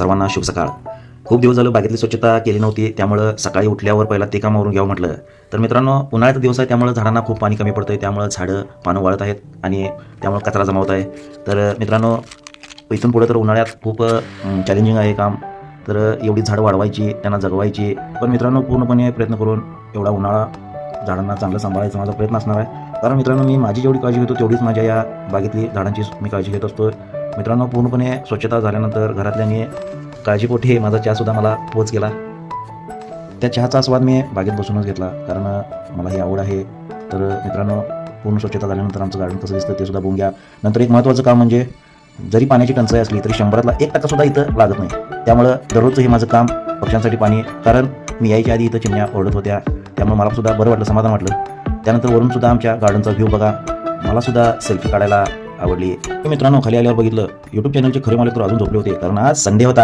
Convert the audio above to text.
सर्वांना शुभ सकाळ. खूप दिवस झालं बागेतली स्वच्छता केली नव्हती, त्यामुळं सकाळी उठल्यावर पहिला ते काम आवरून घ्यावं म्हटलं. तर मित्रांनो, उन्हाळ्याचा दिवस आहे, त्यामुळं झाडांना खूप पाणी कमी पडतं आहे, त्यामुळं झाडं पानं वाळत आहेत आणि त्यामुळं कचरा जमा होत आहे. तर मित्रांनो, इथून पुढे तर उन्हाळ्यात खूप चॅलेंजिंग आहे काम. तर एवढी झाडं वाढवायची, त्यांना जगवायची. पण मित्रांनो, पूर्णपणे प्रयत्न करून एवढा उन्हाळा झाडांना चांगलं सांभाळायचा माझा प्रयत्न असणार आहे. कारण मित्रांनो, मी माझी जेवढी काळजी घेतो तेवढीच माझ्या या बागेतली झाडांची मी काळजी घेत असतो. मित्रांनो, पूर्णपणे स्वच्छता झाल्यानंतर घरातल्यानी काळजीपोटी माझा चहासुद्धा मला पोच केला. त्या चहाचा आस्वाद मी बागेत बसूनच घेतला, कारण मला ही आवड आहे. तर मित्रांनो, पूर्ण स्वच्छता झाल्यानंतर आमचं गार्डन कसं दिसतं ते सुद्धा बघून घ्या. नंतर एक महत्त्वाचं काम म्हणजे, जरी पाण्याची टंचाई असली तरी 100%ला 1% सुद्धा इथं लागत नाही. त्यामुळं दररोजचं हे माझं काम पक्ष्यांसाठी पाणी. कारण मी यायच्या आधी इथं चिमण्या ओरडत होत्या, त्यामुळे मला सुद्धा बरं वाटलं, समाधान वाटलं. त्यानंतर वरून सुद्धा आमच्या गार्डनचा व्ह्यू बघा, मला सुद्धा सेल्फी काढायला आवडली. मित्रांनो, खाली आल्यावर बघितलं यूट्यूब चॅनलचे खरे मालक तर अजून झोपले होते, कारण आज संडे होता.